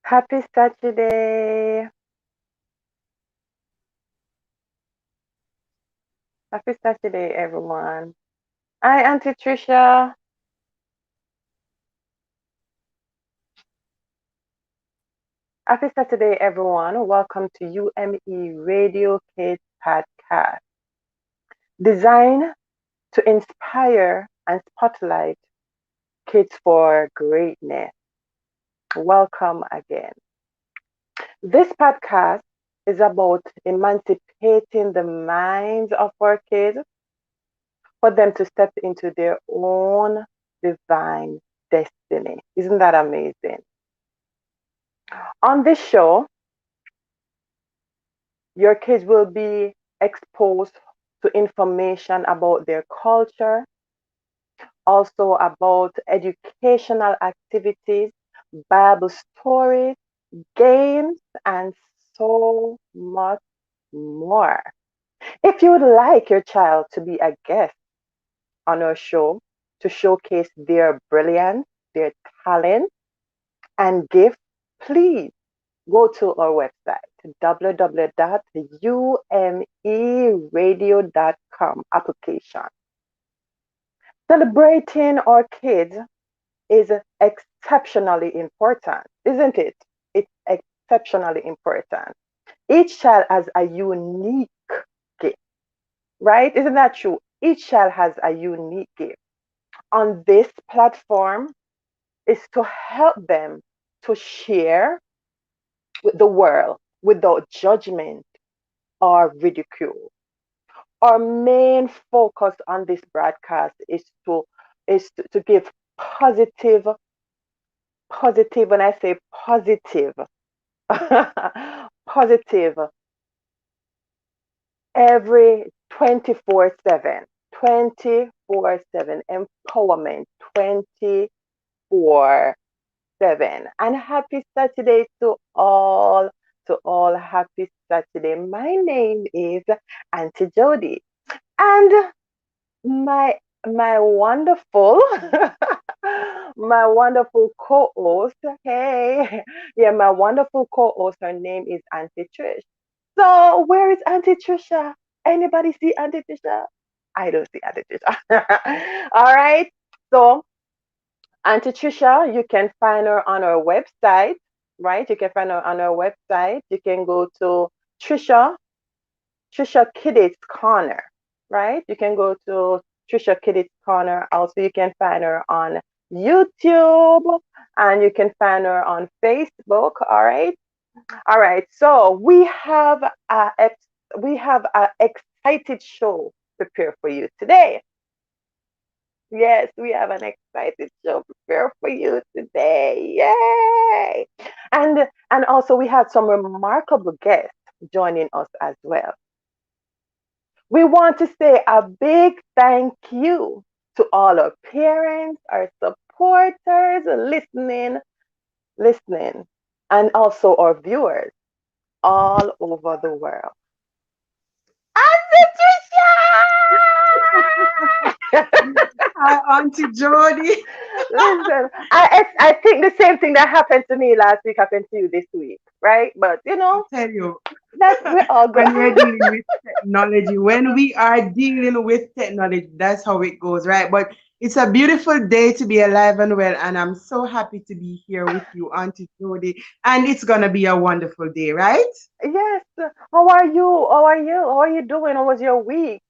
Happy Saturday. Happy Saturday, everyone. Hi, Auntie Trisha. Happy Saturday, everyone. Welcome to UME Radio Kids Podcast, designed to inspire and spotlight kids for greatness. Welcome again. This podcast is about emancipating the minds of our kids for them to step into their own divine destiny. Isn't that amazing? On this show, your kids will be exposed to information about their culture, also about educational activities, Bible stories, games, and so much more. If you would like your child to be a guest on our show to showcase their brilliance, their talent, and gift, please go to our website www.umeradio.com application. Celebrating our kids is exceptionally important, isn't it? It's exceptionally important. Each child has a unique gift, right? Isn't that true? Each child has a unique gift. On this platform is to help them to share with the world without judgment or ridicule. Our main focus on this broadcast is to give positive, positive, when I say positive, positive every 24/7, 24/7 empowerment, 24/7. And happy Saturday to all happy Saturday. My name is Auntie Jody, and my wonderful my wonderful co-host, hey, yeah, my wonderful co-host, her name is Auntie Trish. So where is Auntie Trisha? Anybody see Auntie Trisha? I don't see Auntie Trisha. All right. So Auntie Trisha, you can find her on our website, right? You can find her on our website. You can go to Trisha Kiddit's Corner, right? You can go to Trisha Kiddit's Corner. Also, you can find her on YouTube and you can find her on Facebook. All right. All right. So we have a excited show prepared for you today. Yes, we have an excited show prepared for you today. Yay! And also we have some remarkable guests joining us as well. We want to say a big thank you to all our parents, our supporters, listening, and also our viewers all over the world. Hi, Auntie Jody. Listen, I think the same thing that happened to me last week happened to you this week, right? But I tell you, that's we're all good. when we're dealing with technology, when we are dealing with technology, that's how it goes, right? But it's a beautiful day to be alive and well, and I'm so happy to be here with you, Auntie Jody. And it's gonna be a wonderful day, right? Yes. How are you? How are you? How are you doing? How was your week?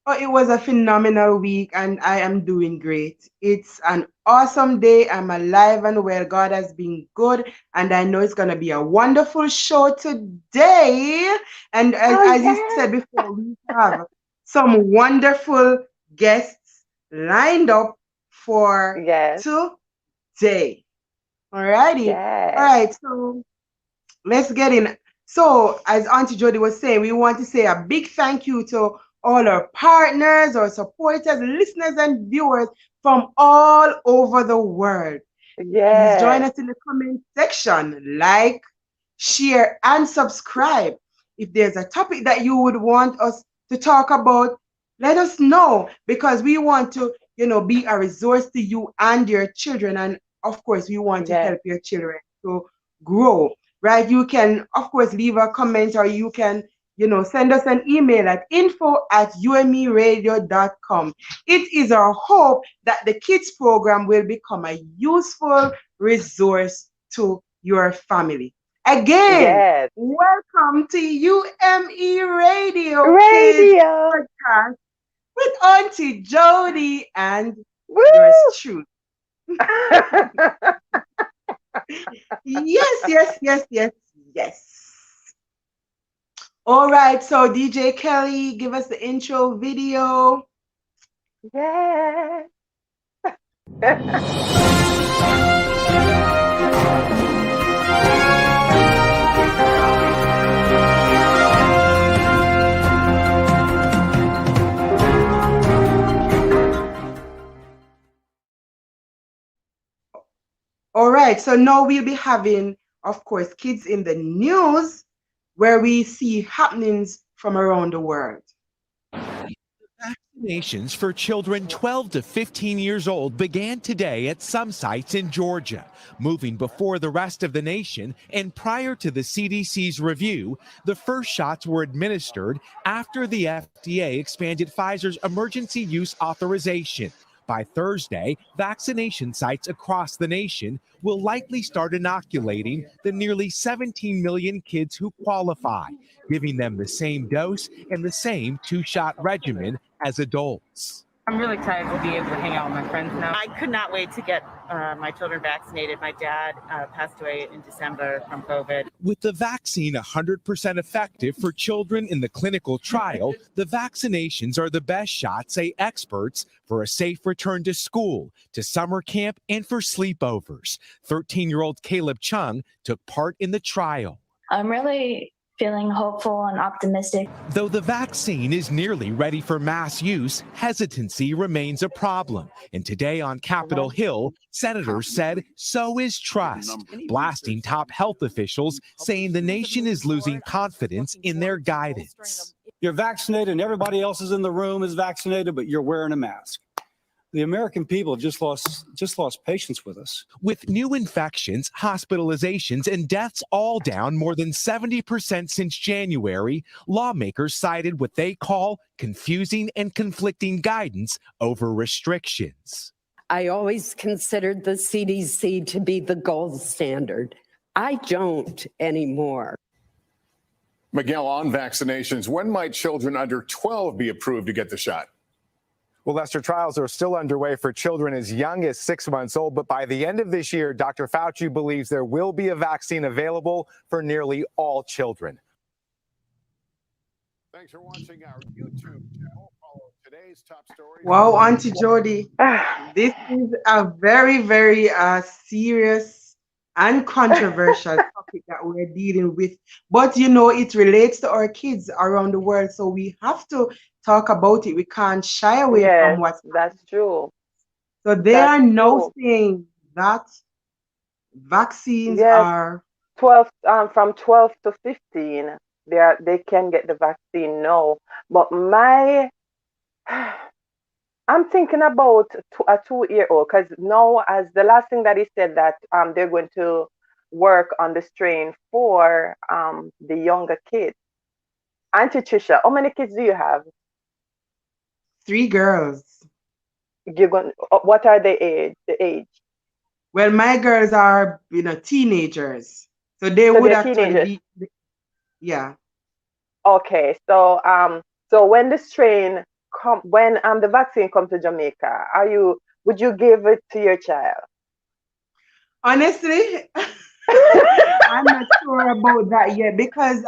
Oh, it was a phenomenal week, and I am doing great. It's an awesome day. I'm alive and well. God has been good, and I know it's going to be a wonderful show today. And Oh as you said yeah. before, we have some wonderful guests lined up for Yes. today. Alrighty. All Yes. right. So let's get in. So, as Auntie Jody was saying, we want to say a big thank you to all our partners, our supporters, listeners, and viewers from all over the world. Please join Yes. us in the comment section, like, share, and subscribe. If there's a topic that you would want us to talk about, let us know because we want to, be a resource to you and your children. And of course, we want to Yes. help your children. So grow, right? You can, of course, leave a comment, or you can, send us an email at info@umeradio.com. It is our hope that the kids program will become a useful resource to your family. Again, Yes. welcome to UME Radio Kids Radio. Podcast with Auntie Jody and yours Woo! truly. Yes, yes, yes, yes, yes. All right, so DJ Kelly, give us the intro video. Yes. All right, so now we'll be having, of course, Kids in the News, where we see happenings from around the world. Vaccinations for children 12 to 15 years old began today at some sites in Georgia, moving before the rest of the nation. And prior to the CDC's review, the first shots were administered after the FDA expanded Pfizer's emergency use authorization. By Thursday, vaccination sites across the nation will likely start inoculating the nearly 17 million kids who qualify, giving them the same dose and the same two-shot regimen as adults. I'm really excited to be able to hang out with my friends now. I could not wait to get my children vaccinated. My dad passed away in December from COVID. With the vaccine 100% effective for children in the clinical trial, the vaccinations are the best shot, say experts, for a safe return to school, to summer camp, and for sleepovers. 13-year-old Caleb Chung took part in the trial. I'm really feeling hopeful and optimistic. Though the vaccine is nearly ready for mass use, hesitancy remains a problem. And today on Capitol Hill, senators said so is trust, blasting top health officials, saying the nation is losing confidence in their guidance. You're vaccinated and everybody else is in the room is vaccinated, but you're wearing a mask. The American people have just lost patience with us. With new infections, hospitalizations, and deaths all down more than 70% since January, lawmakers cited what they call confusing and conflicting guidance over restrictions. I always considered the CDC to be the gold standard. I don't anymore. Miguel, on vaccinations, when might children under 12 be approved to get the shot? Well, Lester, trials are still underway for children as young as 6 months old. But by the end of this year, Dr. Fauci believes there will be a vaccine available for nearly all children. Thanks for watching our YouTube channel. Follow today's top stories. Wow, Auntie Jody, this is a very, very serious and controversial topic that we're dealing with. But, it relates to our kids around the world. So we have to talk about it. We can't shy away from what's that's true. So they are now saying that vaccines are 12 from 12 to 15. They can get the vaccine now. But I'm thinking about a 2-year-old, because now, as the last thing that he said, that they're going to work on the strain for the younger kids. Auntie Trisha, how many kids do you have? 3 girls. What are the age? Well, my girls are, teenagers. So they would actually be, yeah. Okay, so when the strain when the vaccine comes to Jamaica, would you give it to your child? Honestly, I'm not sure about that yet, because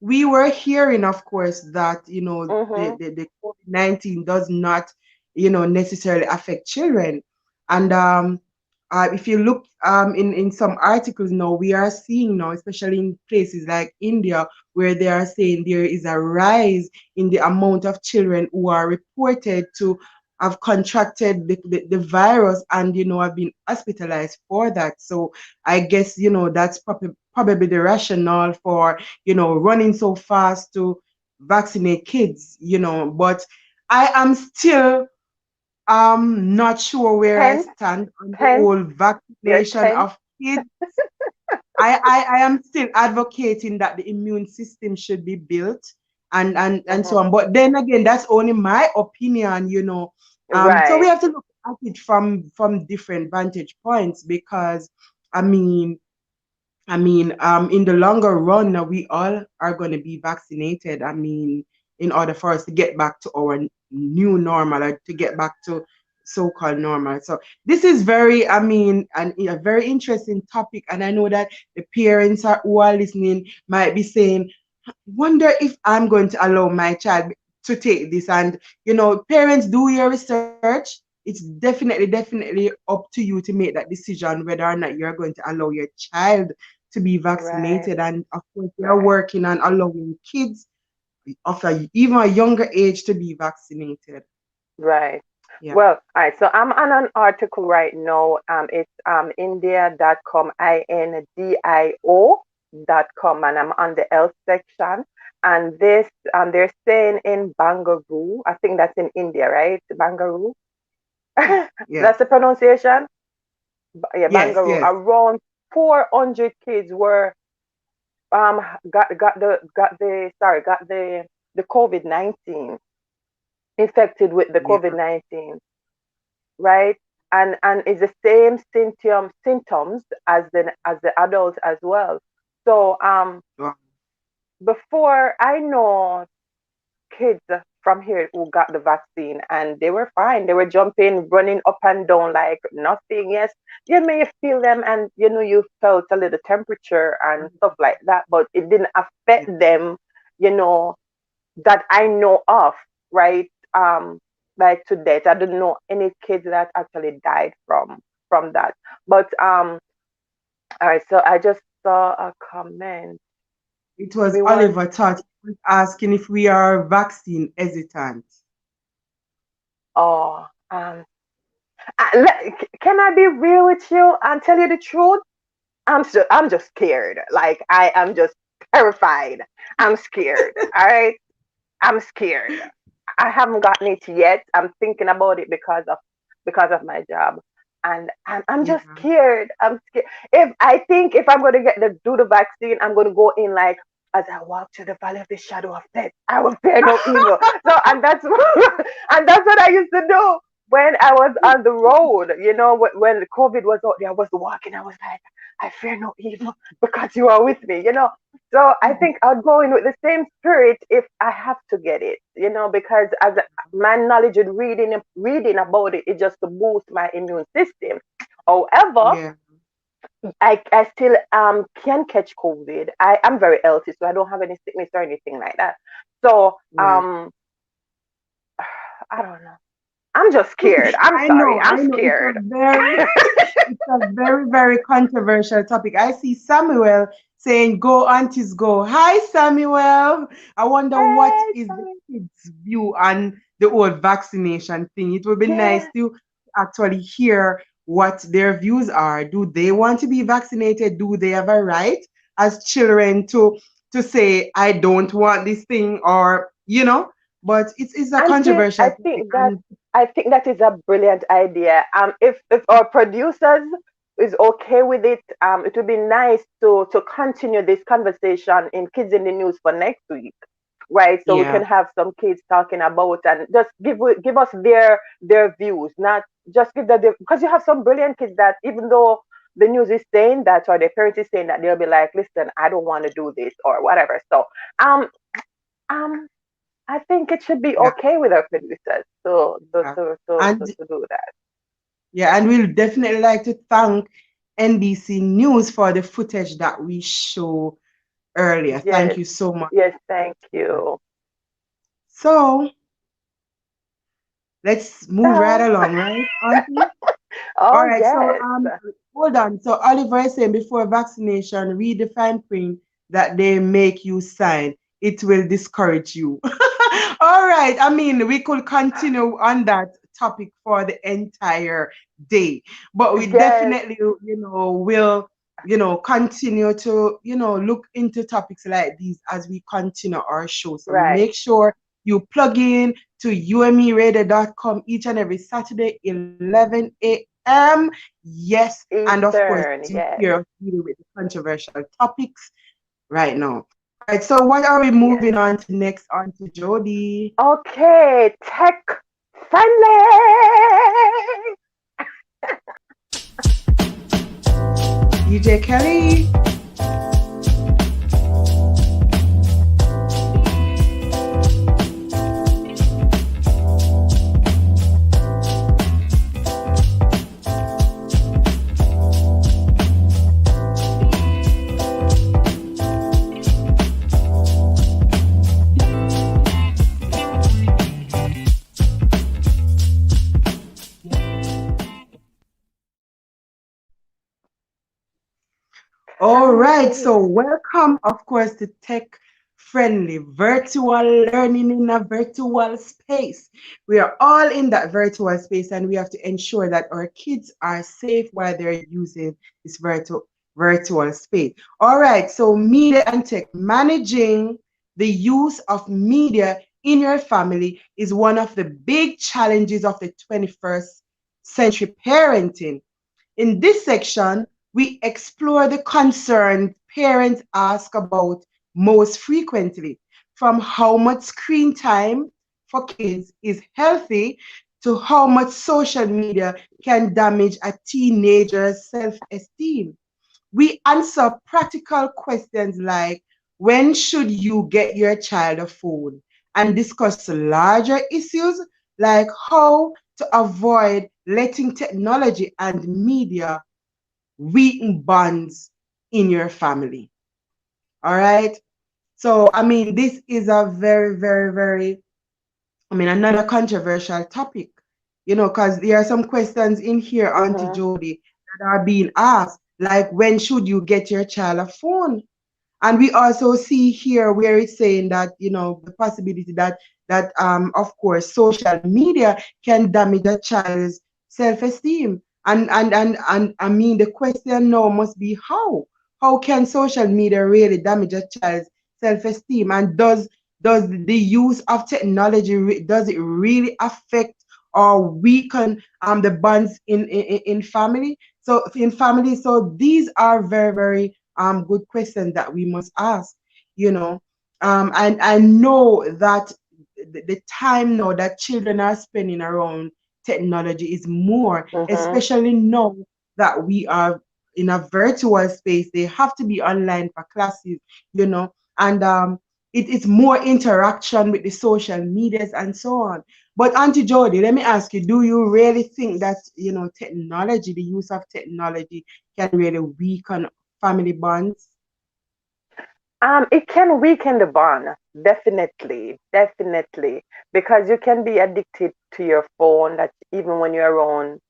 we were hearing, of course, that the COVID-19 does not necessarily affect children, and if you look in some articles now, we are seeing now, especially in places like India, where they are saying there is a rise in the amount of children who are reported to have contracted the virus and have been hospitalized for that. So I guess that's probably the rationale for running so fast to vaccinate kids. But I am still not sure where I stand on the whole vaccination of kids. I am still advocating that the immune system should be built and so on. But then again, that's only my opinion, you know. So we Right, have to look at it from different vantage points because in the longer run, we all are going to be vaccinated. In order for us to get back to our new normal, or to get back to so-called normal. So this is a very interesting topic. And I know that the parents who are listening might be saying, wonder if I'm going to allow my child to take this. And, parents, do your research. It's definitely up to you to make that decision whether or not you're going to allow your child to be right, vaccinated. And of course, we are right, working on allowing kids of even a younger age to be vaccinated. right. Yeah. Well, all right. So I'm on an article right now. It's india.com, INDIO.com, and I'm on the health section. And this, they're saying in Bangalore, I think that's in India, right? Bangalore. Yeah. That's the pronunciation. Yeah, Yes. Bangalore. Yes. Around 400 kids were got the COVID-19, infected with the Yeah. COVID-19, right? And it's the same symptoms as the adults as well. So Wow. before, I know kids from here who got the vaccine and they were fine. They were jumping, running up and down like nothing. Yes, you may feel them, and you felt a little temperature and stuff like that, but it didn't affect Yeah. them, you know, that I know of, right? Like to death. I don't know any kids that actually died from that. But all right, so I just saw a comment. It was We want Oliver Todd asking if we are vaccine hesitant. oh can I be real with you and tell you the truth? I'm just scared. Like I am just terrified. I'm scared. All right. I'm scared. I haven't gotten it yet. I'm thinking about it because of my job, and I'm Yeah. just scared. I'm scared. If I'm going to do the vaccine, I'm going to go in like, as I walk through the valley of the shadow of death, I will fear no evil. So, and that's and that's what I used to do when I was on the road. When the COVID was out there, I was walking. I was like, I fear no evil because you are with me. So I think I'll go in with the same spirit if I have to get it, because as my knowledge and reading about it is just to boost my immune system. However, Yeah. I still can catch COVID. I am very healthy, so I don't have any sickness or anything like that. So Yeah. I don't know. I'm just scared. I'm I sorry. know, I'm I know. scared. It's a very, very controversial topic. I see Samuel saying, "Go, aunties, go." Hi, Samuel. I wonder what Hey, is the sorry. kids' view on the whole vaccination thing. It would be nice Yeah. to actually hear what their views are. Do they want to be vaccinated? Do they have a right as children to say, "I don't want this thing," or But it's a And see, controversial topic, and I think that is a brilliant idea. If our producers is okay with it, it would be nice to continue this conversation in Kids in the News for next week, right? So we yeah. can have some kids talking about and just give us their views, not just give that because you have some brilliant kids that even though the news is saying that or their parents is saying that, they'll be like, listen, I don't want to do this or whatever. So um um I think it should be Yeah. okay with our producers Yeah. And to do that. yeah, and we'll definitely like to thank NBC News for the footage that we show earlier. Thank Yes, you so much. yes, thank you. So let's move right So, along, right, Auntie? All oh right, so yes, hold on. So Oliver is saying before vaccination, read the fine print that they make you sign. It will discourage you. All right. We could continue on that topic for the entire day, but we yes, definitely, will, continue to, look into topics like these as we continue our show. So right. make sure you plug in to umeradio.com each and every Saturday, 11 a.m. FM. Yes, and of course, Eastern, yes. here dealing with the controversial topics right now. All right, so what are we Yes. moving on to next? On to Jody. Okay, tech friendly. DJ Kelly. All right, so welcome, of course, to Tech Friendly Virtual Learning in a Virtual Space. We are all in that virtual space, and we have to ensure that our kids are safe while they're using this virtual space. All right, so media and tech, managing the use of media in your family is one of the big challenges of the 21st century parenting. In this section, we explore the concerns parents ask about most frequently, from how much screen time for kids is healthy to how much social media can damage a teenager's self-esteem. We answer practical questions like, when should you get your child a phone? And discuss larger issues like how to avoid letting technology and media weaken bonds in your family. All right. So, I mean, this is a very, very, very, another controversial topic, because there are some questions in here, Auntie Jody, that are being asked, like, when should you get your child a phone? And we also see here where it's saying that, the possibility that of course social media can damage a child's self-esteem. And I mean, the question now must be how can social media really damage a child's self-esteem? And does the use of technology, does it really affect or weaken the bonds in family? So these are very, very good questions that we must ask, and I know that the time now that children are spending around technology is more, especially now that we are in a virtual space. They have to be online for classes, and it's more interaction with the social medias and so on. But Auntie Jody, let me ask you, do you really think that, technology, the use of technology can really weaken family bonds? It can weaken the bond, definitely, definitely, because you can be addicted to your phone. That even when you're around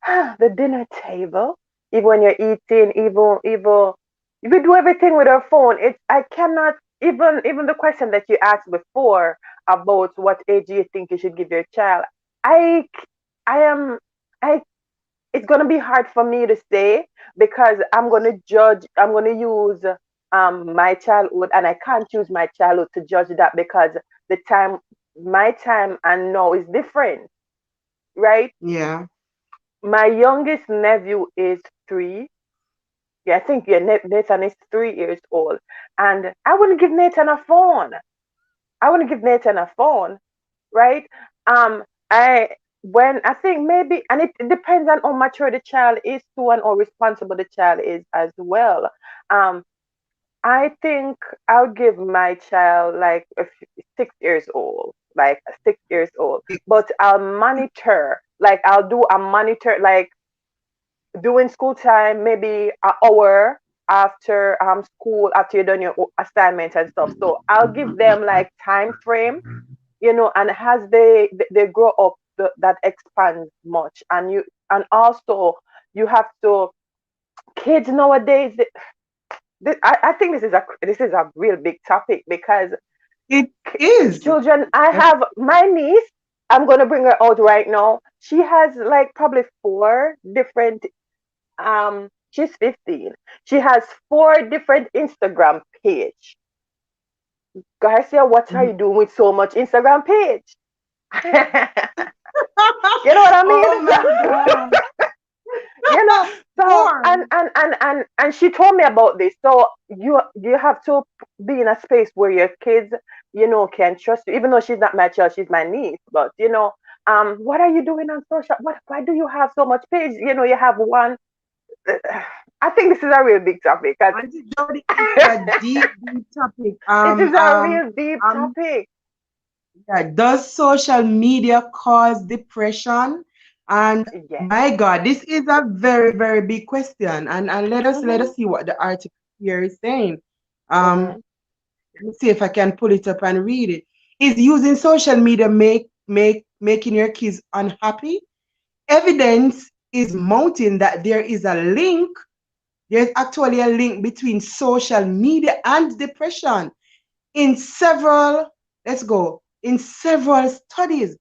the dinner table, even when you're eating, even we do everything with our phone. I cannot even the question that you asked before about what age you think you should give your child. I I am I it's going to be hard for me to say because I'm going to judge, I'm going to use my childhood, and I can't use my childhood to judge that because the time, my time and now is different, right? Yeah. My youngest nephew is 3. Yeah, I think, yeah, Nathan is 3 years old. And I wouldn't give Nathan a phone. I wouldn't give Nathan a phone, right? I when I think maybe, and it depends on how mature the child is too, and how responsible the child is as well. Um, I think I'll give my child like 6 years old, like 6 years old. But I'll monitor, like I'll do a monitor, like during school time, maybe an hour after school, after you've done your assignments and stuff. So I'll give them like time frame, and as they grow up, that expands much, and also you have to, kids nowadays, I think this is a real big topic because It is. children, I have my niece, I'm gonna bring her out right now. She has like probably 4 different, she's 15. She has 4 different Instagram page. Garcia, what are you doing with so much Instagram page? You know what I mean? Oh my God. you know. So More. and she told me about this. So you have to be in a space where your kids, can trust you. Even though she's not my child, she's my niece. But what are you doing on social? Why do you have so much page? You have one. I think this is a real big topic. Auntie Jody, it's a deep, deep topic. It is a real deep topic. Yeah, does social media cause depression? And Yes. my God, this is a very, very big question. And let us Mhm. see what the article here is saying. Mhm. Let me see if I can pull it up and read it. Is using social media making your kids unhappy? Evidence is mounting that there is a link. There's actually a link between social media and depression in several, let's go, in several studies,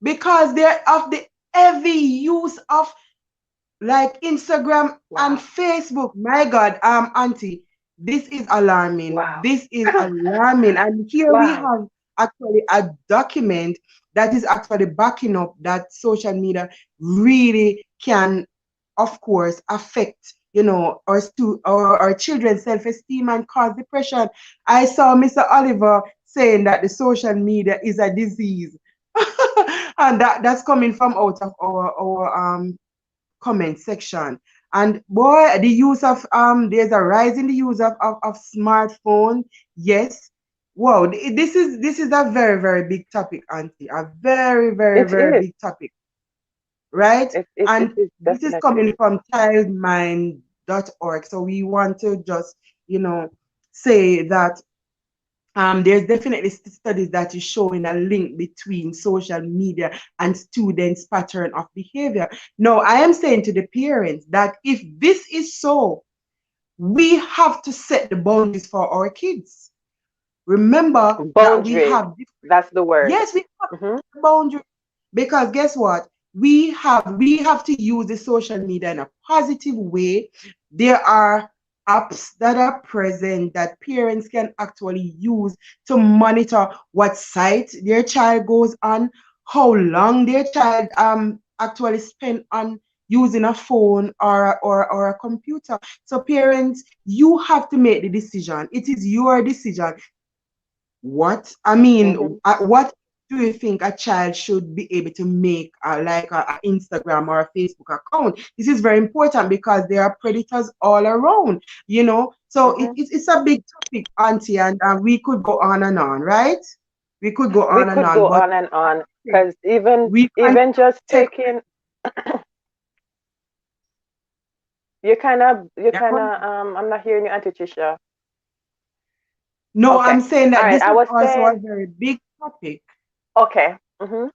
because they're of the heavy use of like Instagram and Wow. Facebook. My God, Auntie, this is alarming. Wow. This is alarming. And here we Wow. have actually a document that is actually backing up that social media really can, of course, affect, our children's self-esteem and cause depression. I saw Mr. Oliver saying that the social media is a disease. And that's coming from out of our comment section. And boy, the use of there's a rise in the use of smartphone. Yes. Wow, this is a very, very big topic, Auntie. A very, very, It very is. big topic. Right? It And is this is coming definitely. from childmind.org. So we want to just, say that there's definitely studies that is showing a link between social media and students' pattern of behavior. Now, I am saying to the parents that if this is so, we have to set the boundaries for our kids. Remember that we Boundaries. have That's the word. yes, we have Mhm. boundaries, because guess what? We have to use the social media in a positive way. There are apps that are present that parents can actually use to monitor what site their child goes on, how long their child actually spend on using a phone or a computer. So parents, you have to make the decision. It is your decision. Mhm. What do you think a child should be able to make, like a Instagram or a Facebook account? This is very important because there are predators all around, So Mhm. it's a big topic, Auntie, and we could go on and on, right? We could go We on and could on, go but on and on because even we can even just take. taking you kind of I'm not hearing you, Auntie Tisha. No, Okay. I'm saying All that right. this I is was also a saying very big topic. okay. Mhm.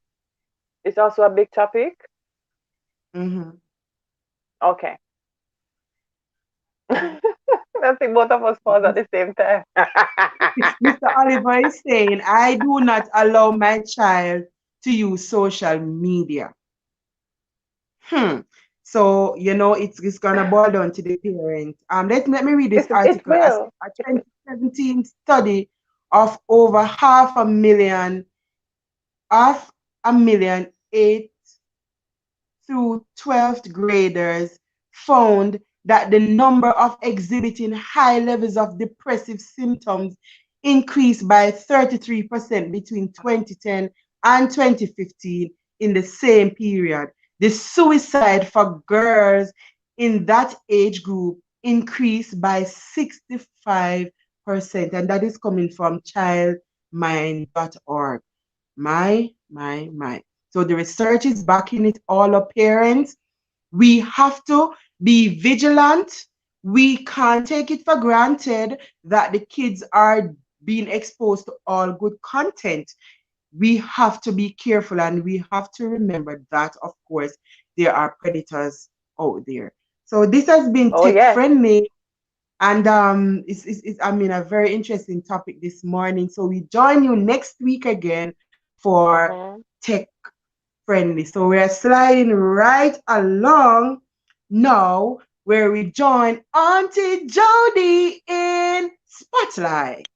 It's also a big topic. Mhm. Okay. I think both of us pause at the same time. Mr. Oliver is saying, I do not allow my child to use social media. So, it's gonna boil down to the parents. Let me read this It article. A will. 2017 study of over half a million 8th through 12th graders found that the number of exhibiting high levels of depressive symptoms increased by 33% between 2010 and 2015 in the same period. The suicide for girls in that age group increased by 65%, and that is coming from childmind.org. My. So the research is backing it all up, parents. We have to be vigilant. We can't take it for granted that the kids are being exposed to all good content. We have to be careful, and we have to remember that, of course, there are predators out there. So this has been Oh tech yes. friendly, and it's a very interesting topic this morning. So we join you next week again for Mhm. tech friendly. So we are sliding right along now, where we join Auntie Jody in Spotlight.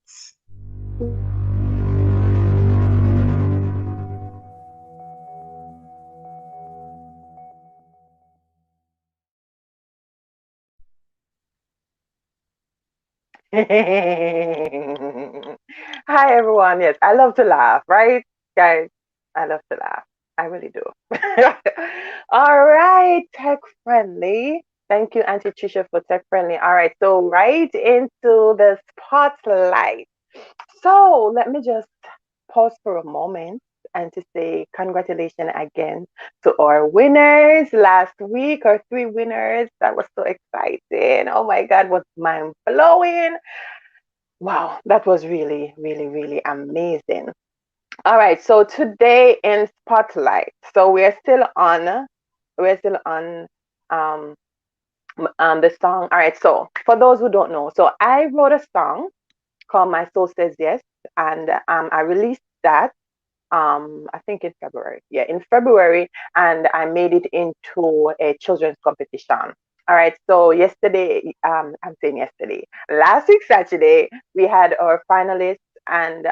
Hi, everyone. Yes, I love to laugh, right, guys? I love to laugh. I really do. All right, tech friendly. Thank you, Auntie Trisha, for tech friendly. All right, so right into the spotlight. So let me just pause for a moment and to say congratulations again to our winners last week, our three winners. That was so exciting. Oh my God, was mind blowing. Wow, that was really, really, really amazing. All right, so today in Spotlight, so we're still on um, the song. All right, so for those who don't know, so I wrote a song called My Soul Says Yes, and I released that I think in February. Yeah, in February, and I made it into a children's competition. All right, so yesterday, I'm saying yesterday, last week Saturday, we had our finalists and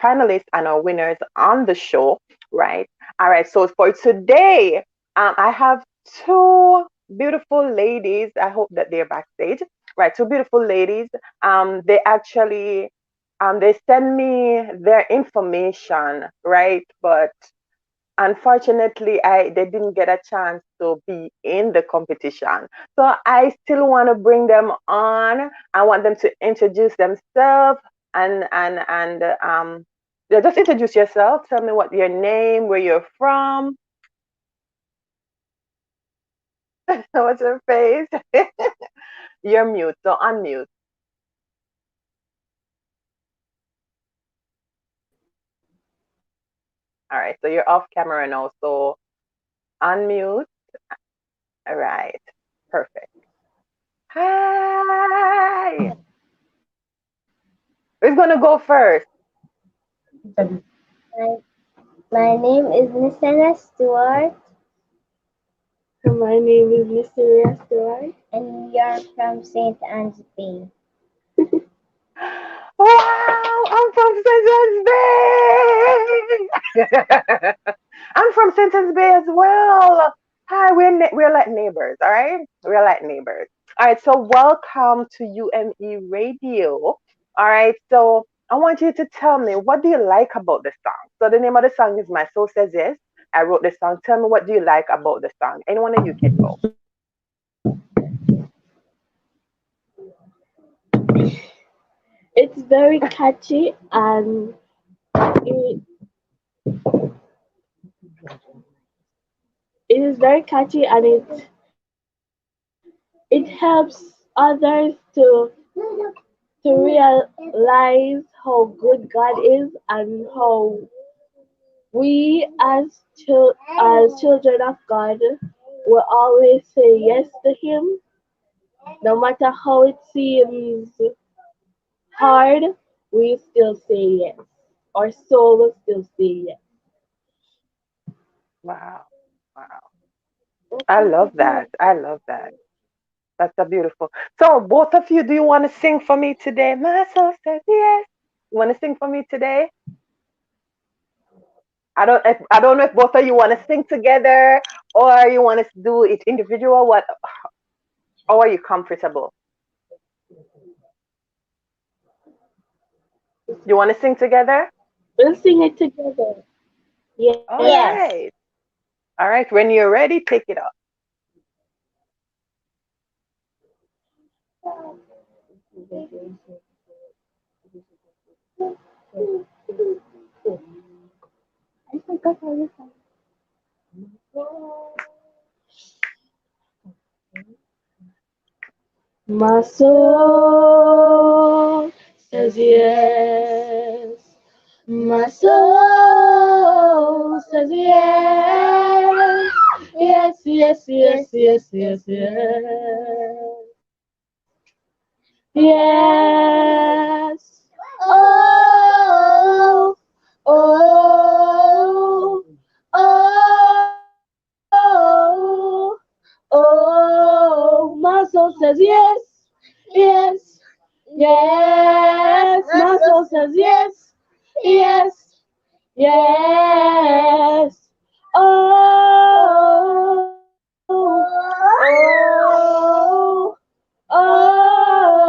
finalists and our winners on the show, right? All right, so for today, I have two beautiful ladies. I hope that they're backstage, right? Two beautiful ladies. They actually they send me their information, right? But unfortunately, they didn't get a chance to be in the competition. So I still want to bring them on. I want them to introduce themselves and yeah, just introduce yourself. Tell me what your name, where you're from. What's your face? You're mute, so unmute. All right, so you're off camera now, so unmute. All right, perfect. Hi. Who's gonna go first? My, my name is Miss Anna Stewart. My name is Mr. Stewart. And you're from St. Anne's Bay. Wow, I'm from Sentence Bay. I'm from Sentence Bay as well. Hi, we're like neighbors, all right? We're like neighbors. All right, so welcome to UME Radio. All right, so I want you to tell me, what do you like about the song? So the name of the song is My Soul Says Yes. I wrote the song. Tell me, what do you like about the song? Anyone of you can go. It's very catchy and it, it is very catchy and it helps others to realize how good God is and how we as children of God will always say yes to Him, no matter how it seems hard. We still say yes. Our soul will still say yes. Wow, wow. I love that. I love that. That's a beautiful. So, both of you, do you want to sing for me today? My soul says yes. You want to sing for me today? I don't know if both of you want to sing together or you want to do it individual. What? How are you comfortable? You want to sing together? We'll sing it together. Yes. All right. All right. When you're ready, take it up. I forgot how to sing. My soul says yes. My soul says yes. Yes, yes, yes, yes, yes, yes. Yes. Oh, oh, oh, oh. My soul says yes, yes, yes. My soul says yes, yes, yes. Oh, oh, oh.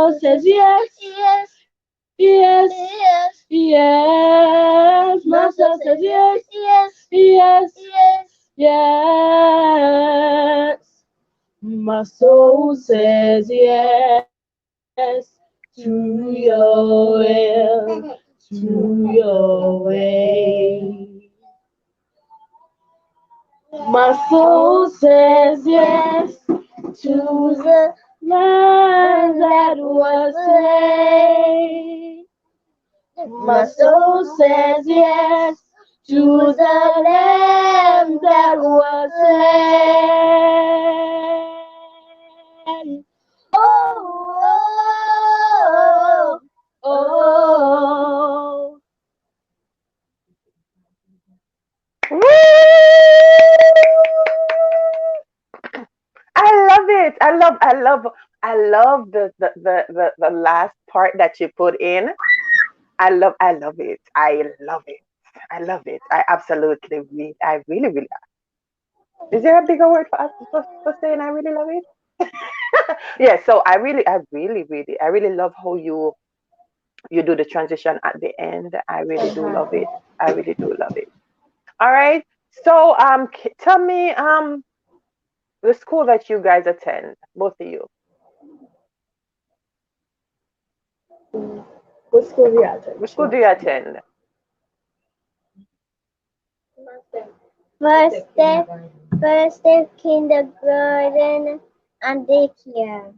soul says yes, yes, yes, yes, yes. My soul says yes, yes, yes, yes, yes. My soul says yes to your will, to your way. My soul says yes to the land that was slain. My soul says yes to the lamb that was slain. Oh, oh, oh. Woo! I love it. I love the last part that you put in. I love it. I love it. I love it. I absolutely I really, really. Is there a bigger word for saying I really love it? Yeah, so I really love how you do the transition at the end. I really do love it. I really do love it. All right. So tell me the school that you guys attend, both of you. What school do you attend? Which school do you attend? First step kindergarten and daycare.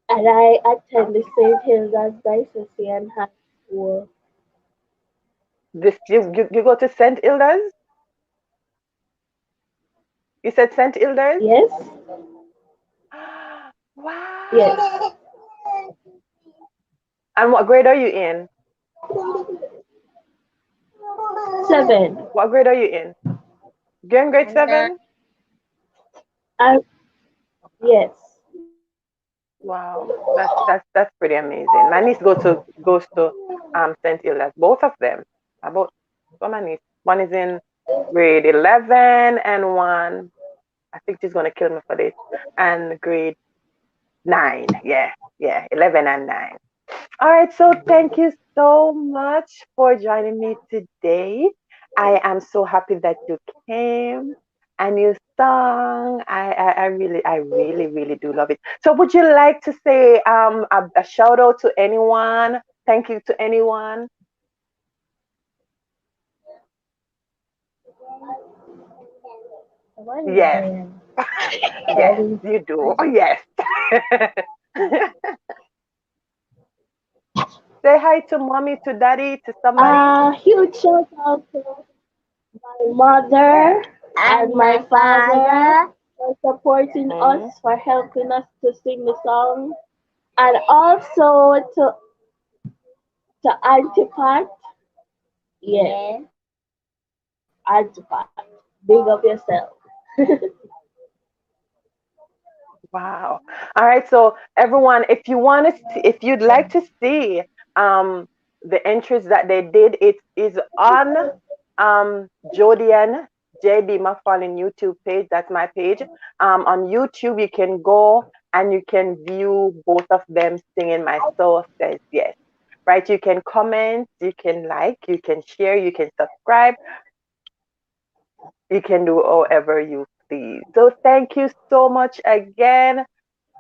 And I attend the St. Hilda's Diocesan High School. This you go to St. Hilda's? You said St. Hilda's? Yes? Wow. Yes. And what grade are you in? 7. What grade are you in? You're in grade 7? I, yes. Wow. That's pretty amazing. My niece goes to St. Hilda's. Both of them. About so my niece. One is in grade 11 and one, I think she's gonna kill me for this. And grade 9. Yeah, 11 and 9. All right, so thank you so much for joining me today. I am so happy that you came and you sung. I really do love it. So would you like to say a shout out to anyone? Thank you to anyone? Yes, yes, you do. Oh, yes. Say hi to mommy, to daddy, to somebody. Huge shout out to my mother and my father for supporting us, Mhm. for helping us to sing the song, and also to Auntie Pat. Yeah, Auntie Pat. Big up yourself. Wow. All right. So everyone, if you want to, if you'd like to see um the entries that they did, it is on Jody and JB McFarlane YouTube page. That's my page. On YouTube, you can go and you can view both of them singing "My Soul Says Yes." Right? You can comment, you can like, you can share, you can subscribe, you can do however you please. So thank you so much again.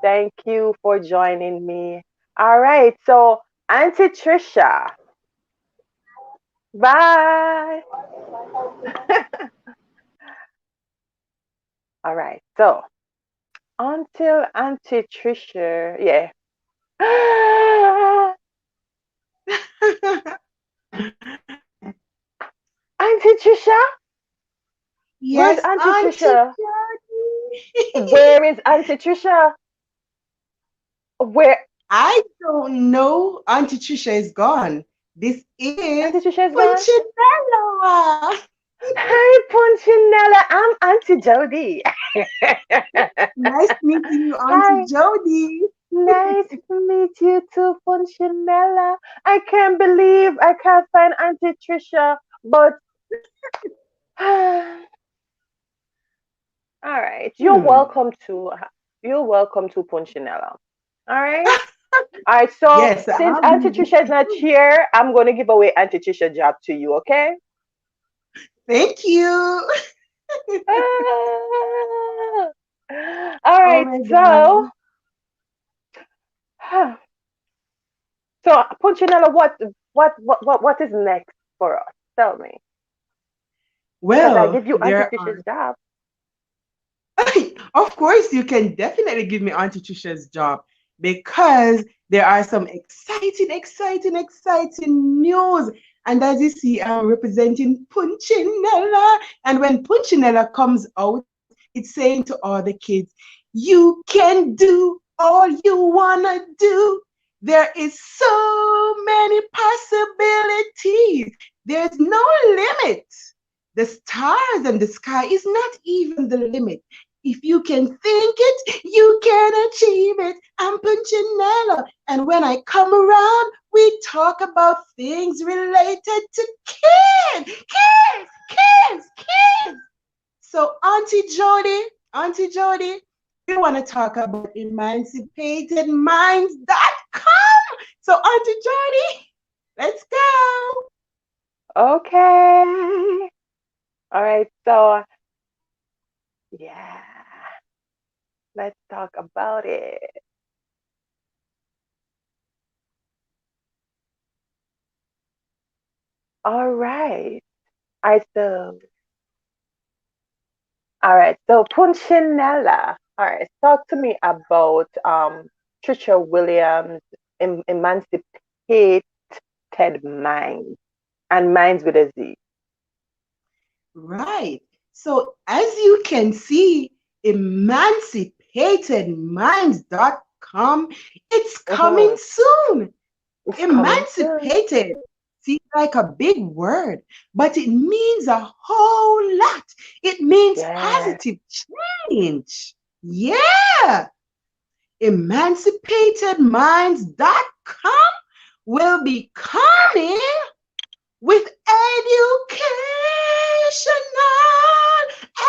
Thank you for joining me. All right. So, Auntie Trisha, bye. All right. So, until Auntie Trisha, yeah. Auntie Trisha? Where's Yes, Auntie Auntie Trisha? Jody. Where is Auntie Trisha? Where? I don't know. Auntie Trisha is gone. This is Auntie Trisha is gone? Punchinella. Hi, Punchinella. I'm Auntie Jody. Nice meeting you, Auntie Hi. Jody. Nice to meet you too, Punchinella. I can't believe I can't find Auntie Trisha, but all right. Hmm. You're welcome to Punchinella. All right. All right, so Yes, since I'll Auntie be Trisha is there not too. here, I'm going to give away Auntie Trisha's job to you, okay? Thank you. Ah. All Oh right, my so God. so Punchinella, what is next for us? Tell me, because I Well, give you Auntie there Trisha's are, job. of course, you can definitely give me Auntie Trisha's job because there are some exciting news. And as you see, I'm representing Punchinella. And when Punchinella comes out, it's saying to all the kids, you can do all you want to do. There is so many possibilities. There's no limit. The stars and the sky is not even the limit. If you can think it, you can achieve it. I'm Punchinella. And when I come around, we talk about things related to kids. So Auntie Jody, we want to talk about emancipatedminds.com. So Auntie Jody, let's go. Okay. All right. So yeah, let's talk about it. All right. I so all right. So Punchinella. All right. Talk to me about Trisha Williams' Emancipated Minds and Minds with a Z. Right. So as you can see, emancipatedminds.com, it's coming Mm-hmm. soon. It's coming soon. Emancipated seems like a big word, but it means a whole lot. It means Yeah. positive change. Yeah. Emancipatedminds.com will be coming with educational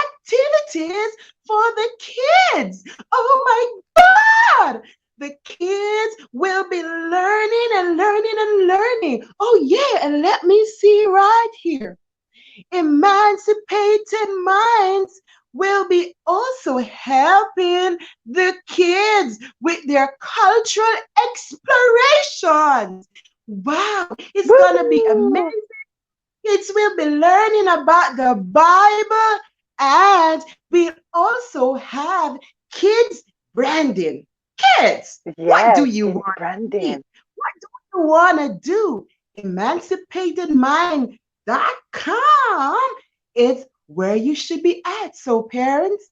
activities for the kids. Oh my God! The kids will be learning and learning and learning. Oh, yeah, and let me see right here. Emancipated Minds will be also helping the kids with their cultural explorations. Wow, it's going to be Woo! amazing. Kids will be learning about the Bible, and we'll also have kids branding. Kids, what do Yes, you kids want to be? branding. What do you want to do? Emancipatedmind.com is where you should be at. So parents,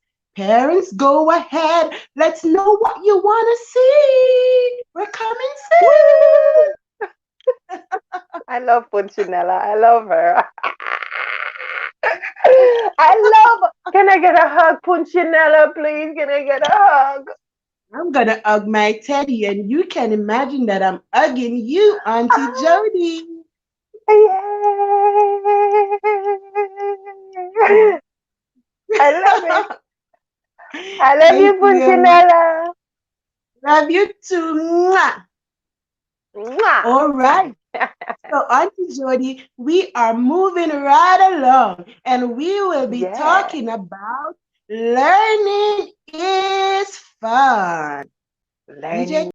go ahead. Let's know what you want to see. We're coming soon. Woo! I love Punchinella. I love her. I love. Can I get a hug, Punchinella, please? Can I get a hug? I'm gonna hug my teddy, and you can imagine that I'm hugging you, Auntie Ah, Jody. yay! I love it. I love you, Thank you. Punchinella. Love you too. Mwah. Mwah. All right. So, Auntie Jody, we are moving right along, and we will be Yeah, talking about learning is fun. DJ. learning.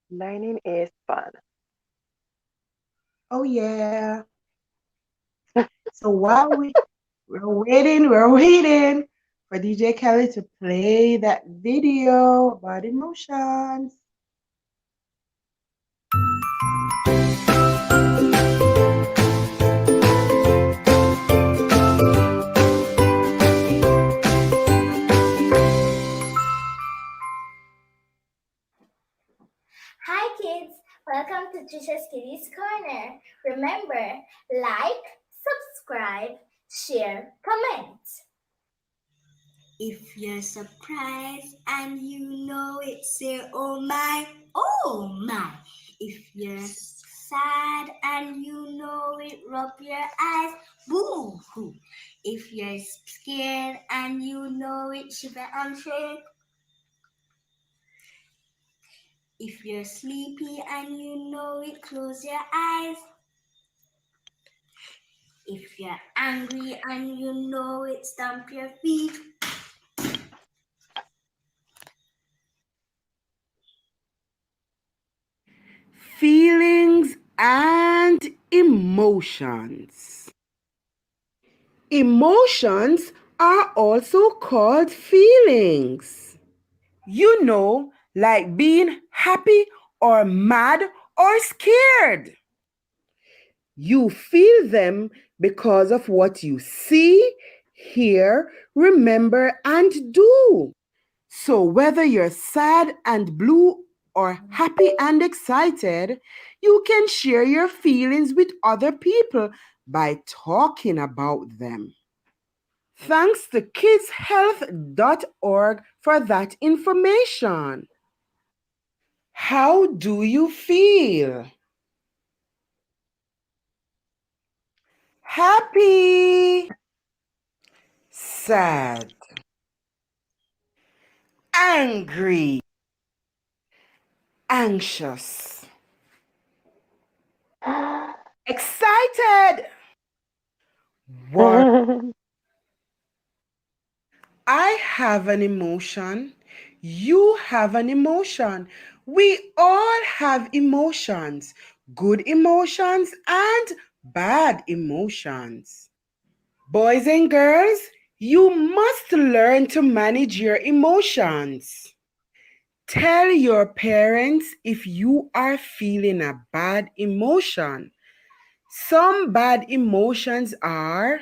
Learning is fun. Oh yeah. So while we're waiting for DJ Kelly to play that video about emotions. Hi kids, welcome to Trisha's Kitties Corner. Remember, like, subscribe, share, comment. If you're surprised and you know it, say, oh my, oh my. If you're sad and you know it, rub your eyes, boo hoo. If you're scared and you know it, shiver and shake. If you're sleepy and you know it, close your eyes. If you're angry and you know it, stamp your feet. Feelings and emotions. Emotions are also called feelings. You know, like being happy or mad or scared. You feel them because of what you see, hear, remember, and do. So whether you're sad and blue or happy and excited, you can share your feelings with other people by talking about them. Thanks to kidshealth.org for that information. How do you feel? Happy, sad, angry, anxious, excited, worried. I have an emotion. You have an emotion. We all have emotions, good emotions and bad emotions. Boys and girls, you must learn to manage your emotions. Tell your parents if you are feeling a bad emotion. Some bad emotions are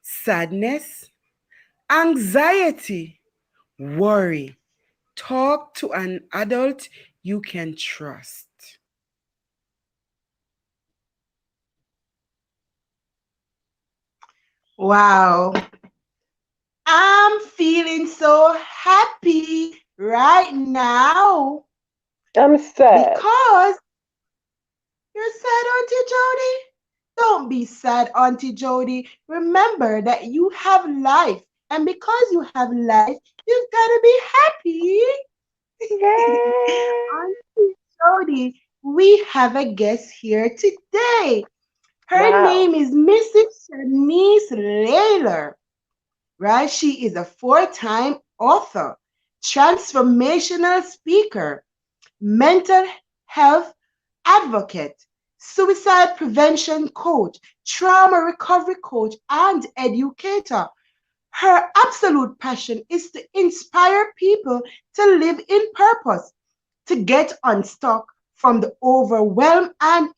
sadness, anxiety, worry. Talk to an adult you can trust. Wow. I'm feeling so happy right now I'm sad. because you're sad, Auntie Jody. Don't be sad, Auntie Jody. Remember that you have life. And because you have life, you've got to be happy. Yay! Auntie Jody, we have a guest here today. Her Wow. name is Mrs. Shanice Layler, right? She is a four-time author, transformational speaker, mental health advocate, suicide prevention coach, trauma recovery coach, and educator. Her absolute passion is to inspire people to live in purpose, to get unstuck from the overwhelm and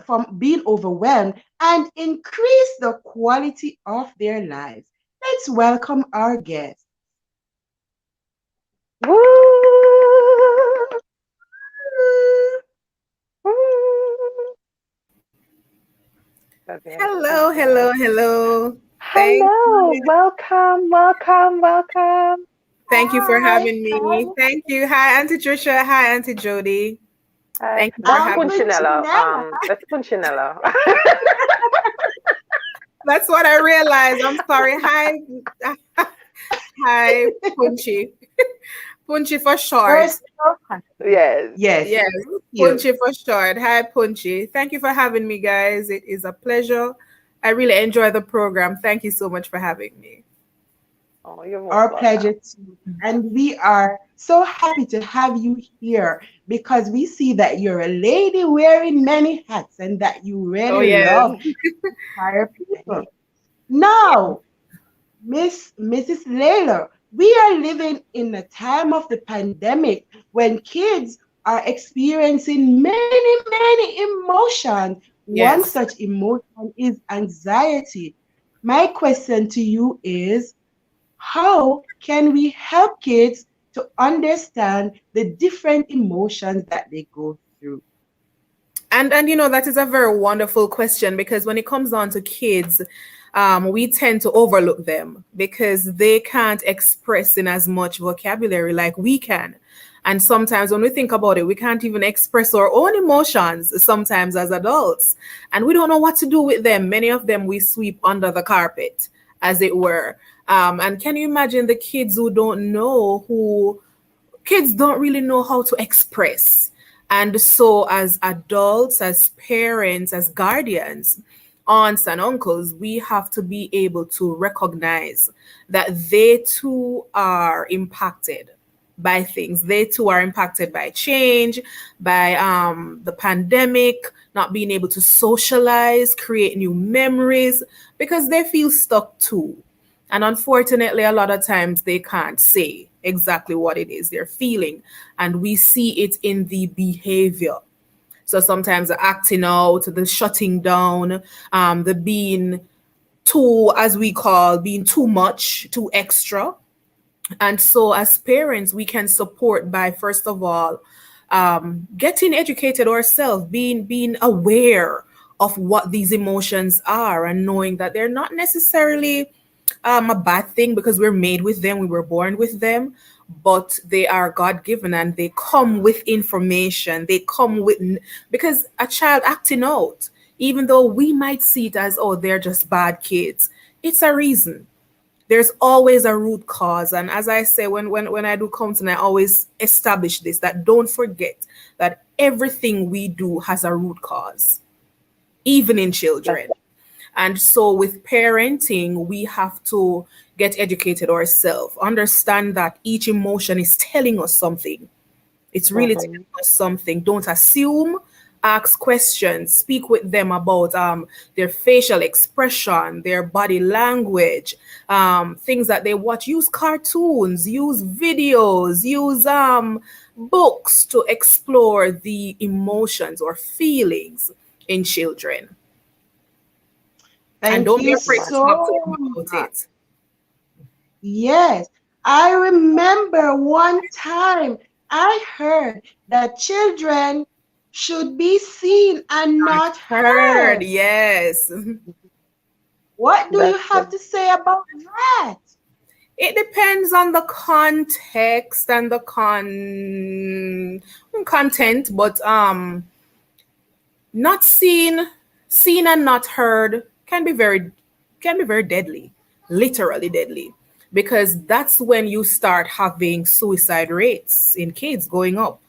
from being overwhelmed and increase the quality of their lives. Let's welcome our guest. Woo! Woo! Hello, hello, hello. Thank Hello, you. welcome, welcome, welcome. Thank you for Hi, having hi, me. Thank you. Hi, Auntie Trisha. Hi, Auntie Jody. Thank you for That's having me. Punchinello. Punchinella. That's Punchinello. That's what I realized. I'm sorry. Hi. Hi, Punchy. Punchy for short. Yes. Yes, Yes, thank you. Punchy for short. Hi, Punchy. Thank you for having me, guys. It is a pleasure. I really enjoy the program. Thank you so much for having me. Oh, you're most Our welcome. pleasure too. And we are so happy to have you here because we see that you're a lady wearing many hats and that you Oh, really yes. love to inspire people. Now, Mrs. Layla, we are living in a time of the pandemic when kids are experiencing many emotions. One Yes. such emotion is anxiety. My question to you is, how can we help kids to understand the different emotions that they go through? And that is a very wonderful question, because when it comes down to kids, we tend to overlook them because they can't express in as much vocabulary like we can. And sometimes when we think about it, we can't even express our own emotions sometimes as adults. And we don't know what to do with them. Many of them we sweep under the carpet, as it were. And can you imagine the kids who don't know kids don't really know how to express. And so as adults, as parents, as guardians, aunts and uncles, we have to be able to recognize that they too are impacted by things. They too are impacted by change, by the pandemic, not being able to socialize, create new memories, because they feel stuck too. And unfortunately, a lot of times they can't say exactly what it is they're feeling. And we see it in the behavior. So sometimes the acting out, the shutting down, the being too, as we call, being too much, too extra. And so as parents, we can support by, first of all, getting educated ourselves, being aware of what these emotions are and knowing that they're not necessarily a bad thing because we're made with them, we were born with them, but they are God-given and they come with information. They come with, because a child acting out, even though we might see it as, oh, they're just bad kids, it's a reason. There's always a root cause. And as I say, when I do counseling, I always establish this, that don't forget that everything we do has a root cause, even in children. And so with parenting, we have to get educated ourselves, understand that each emotion is telling us something. It's really telling us something. Don't assume, ask questions, speak with them about their facial expression, their body language, things that they watch. Use cartoons, use videos, use books to explore the emotions or feelings in children. Thank don't you be afraid to so talk to them about much. it. Yes, I remember one time I heard that children should be seen and not heard. Yes. What do you have to say about that? It depends on the context and the content, but not seen and not heard can be very deadly, literally deadly, because that's when you start having suicide rates in kids going up.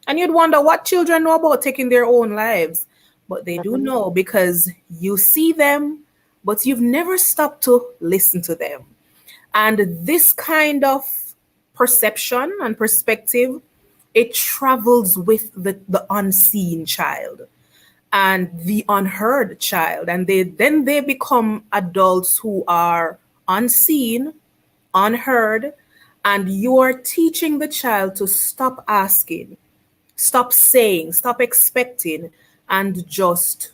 And you'd wonder what children know about taking their own lives, but they do know because you see them, but you've never stopped to listen to them. And this kind of perception and perspective, it travels with the unseen child and the unheard child. And they become adults who are unseen, unheard, and you're teaching the child to stop asking, stop saying, stop expecting, and just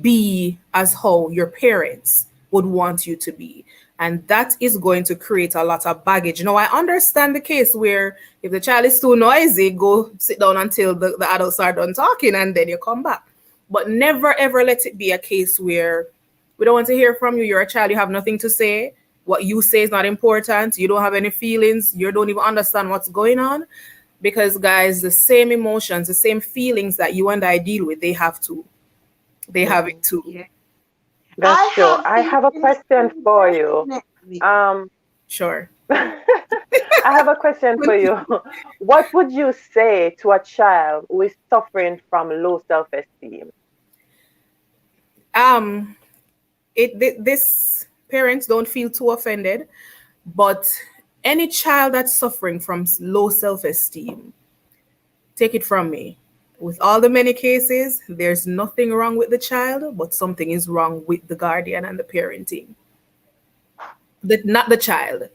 be as how your parents would want you to be. And that is going to create a lot of baggage. Now, I understand the case where if the child is too noisy, go sit down until the adults are done talking and then you come back. But never, ever let it be a case where we don't want to hear from you. You're a child, you have nothing to say. What you say is not important. You don't have any feelings. You don't even understand what's going on. Because, guys, the same emotions, the same feelings that you and I deal with, they have to. They have it too. Yeah. That's true. I have a question for you. Sure. I have a question for you. What would you say to a child who is suffering from low self-esteem? This parents don't feel too offended, but any child that's suffering from low self-esteem, take it from me. With all the many cases, there's nothing wrong with the child, but something is wrong with the guardian and the parenting. Not the child.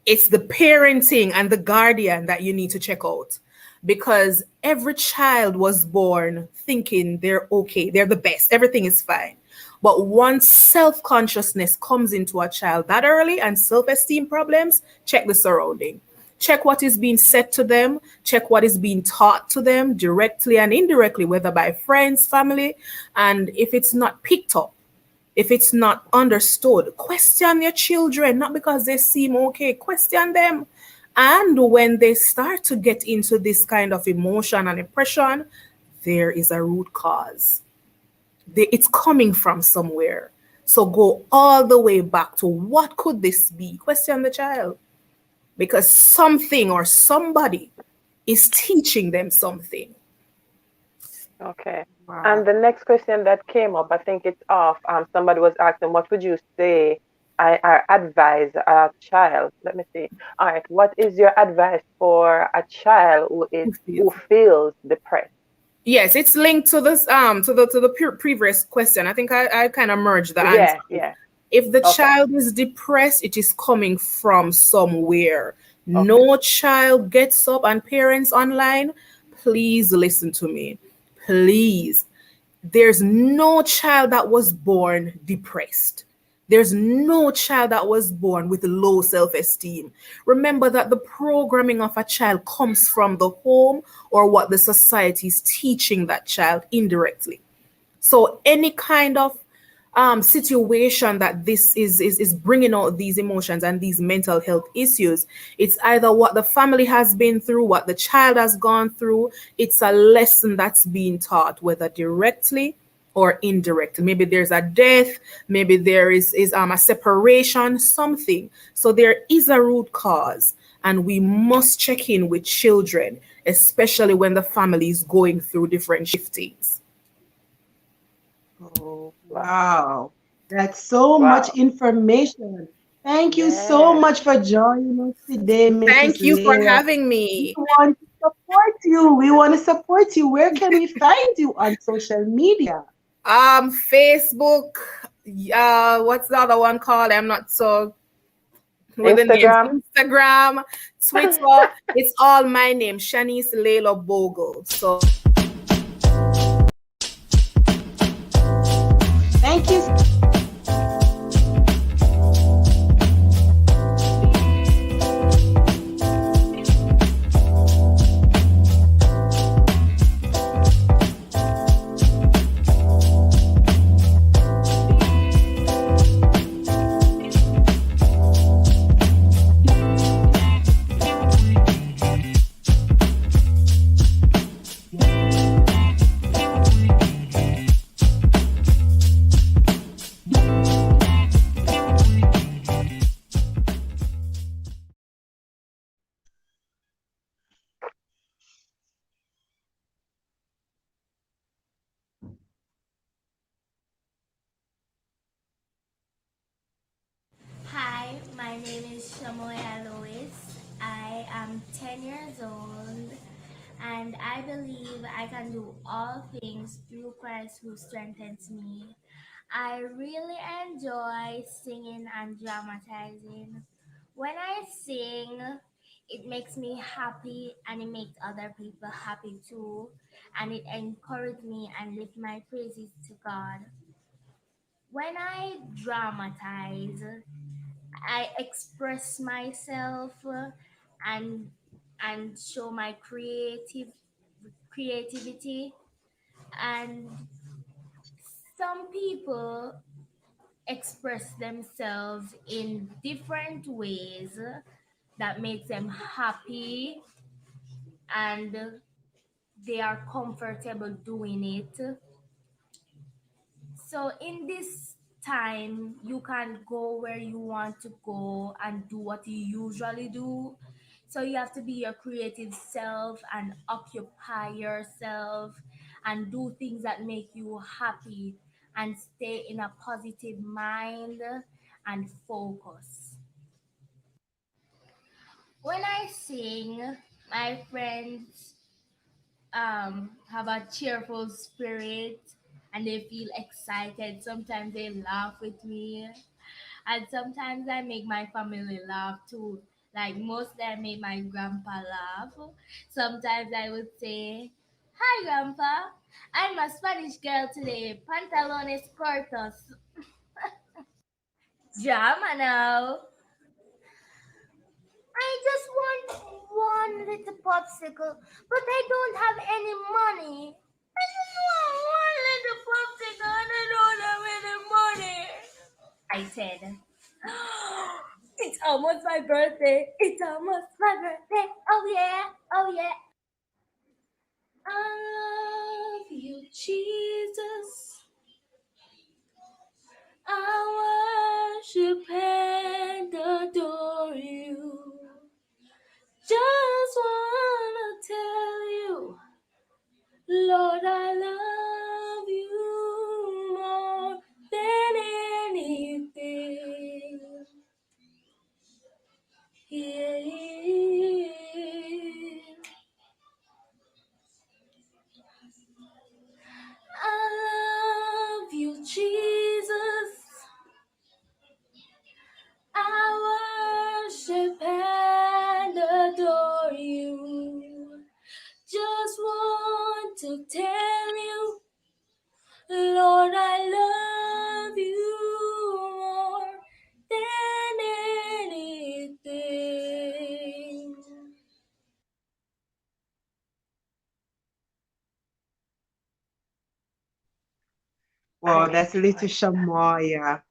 It's the parenting and the guardian that you need to check out, because every child was born thinking they're okay, they're the best, everything is fine. But once self-consciousness comes into a child that early and self-esteem problems, check the surrounding. Check what is being said to them. Check what is being taught to them directly and indirectly, whether by friends, family. And if it's not picked up, if it's not understood, question your children, not because they seem okay, question them. And when they start to get into this kind of emotion and impression, there is a root cause. It's coming from somewhere. So go all the way back to what could this be? Question the child. Because something or somebody is teaching them something. Okay. Wow. And the next question that came up, I think it's off. Somebody was asking, what would you say I advise a child? Let me see. All right. What is your advice for a child who feels depressed? Yes, it's linked to this to the previous question. I think I kind of merged the answer. Yeah. If the child is depressed, it is coming from somewhere. No child gets up, and parents online, please listen to me. Please. There's no child that was born depressed. There's no child that was born with low self-esteem. Remember that the programming of a child comes from the home or what the society is teaching that child indirectly. So any kind of situation that this is bringing out these emotions and these mental health issues, it's either what the family has been through, what the child has gone through. It's a lesson that's being taught, whether directly or indirectly. Maybe there's a death, maybe there is a separation, something. So there is a root cause, and we must check in with children, especially when the family is going through different shiftings. Oh, wow. That's so much information. Thank you so Yes. much for joining us today, Mrs. Thank you for Layla. having me. We want to support you. We want to support you. Where can we find you on social media? Facebook. What's the other one called? I'm not so with Instagram. the names. Instagram, Twitter. It's all my name, Shanice Layla Bogle. So thank you. Hi, my name is Shamoya Lois. I am 10 years old, and I believe I can do all things through Christ who strengthens me. I really enjoy singing and dramatizing. When I sing, it makes me happy and it makes other people happy too, and it encourages me and lift my praises to God. When I dramatize, I express myself and show my creativity, and some people express themselves in different ways that makes them happy and they are comfortable doing it. So in this time, you can go where you want to go and do what you usually do. So you have to be your creative self and occupy yourself and do things that make you happy and stay in a positive mind and focus. When I sing, my friends have a cheerful spirit and they feel excited. Sometimes they laugh with me, and sometimes I make my family laugh too. Like mostly I make my grandpa laugh. Sometimes I would say, "Hi, grandpa. I'm a Spanish girl today. Pantalones cortos." Drama now. I just want one little popsicle, but I don't have any money. I just want one little popsicle and I don't have any money. excited. It's almost my birthday. It's almost my birthday. Oh yeah. Oh yeah. I love you, Jesus. I worship and adore you. Just wanna tell you, Lord, I love you more than anything. Yeah. I love you, Jesus. I worship and adore you. Just want to tell you, Lord, I love you more than anything. Wow, that's little Shamaya.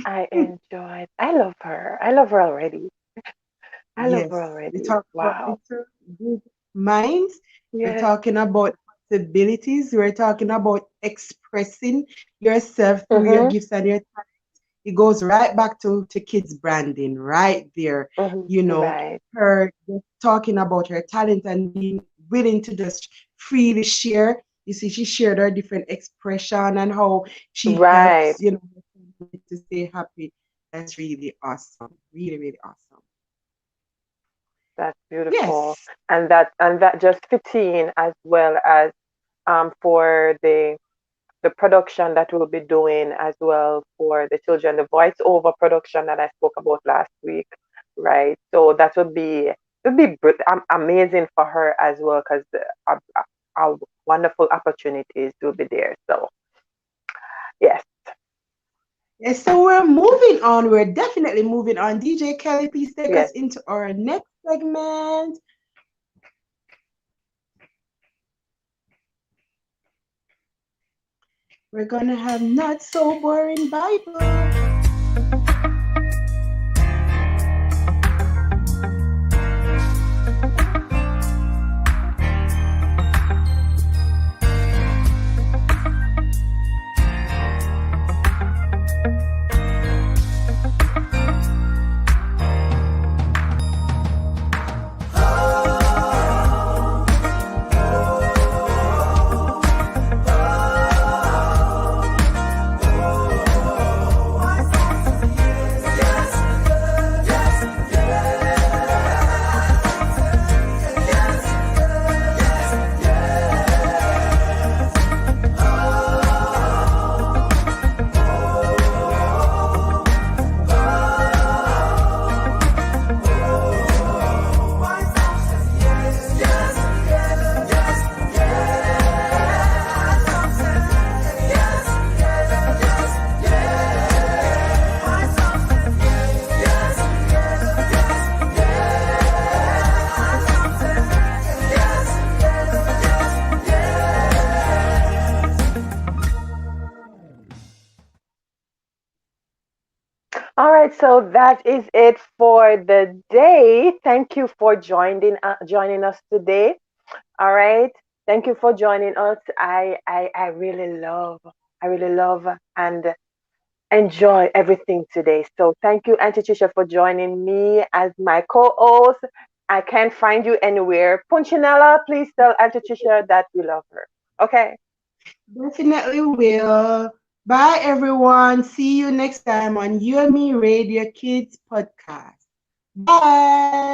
I enjoyed. I love her. I love her already. I love her Yes, we already. talk about Wow. little good minds. We're Yes. talking about possibilities. We're talking about expressing yourself through your Mm-hmm. gifts and your talent. It goes right back to kids branding right there. You Mm-hmm. know, Right. her just talking about her talent and being willing to just freely share. You see, she shared her different expression and how she Right. helps, to stay happy. That's really awesome. Really, really awesome. That's beautiful. Yes. And that just fits in as well as for the production that we'll be doing as well for the children, the voiceover production that I spoke about last week, right? So that would be amazing for her as well because our wonderful opportunities will be there. So yes. Yes, so we're moving on. We're definitely moving on. DJ Kelly, please take us Yes. into our next segment. We're going to have Not So Boring Bible. All right, so that is it for the day. Thank you for joining us today. All right. Thank you for joining us. I really love and enjoy everything today. So thank you, Auntie Trisha, for joining me as my co-host. I can't find you anywhere. Punchinella, please tell Auntie Trisha that we love her. Okay. Definitely will. Bye, everyone. See you next time on You and Me Radio Kids Podcast. Bye.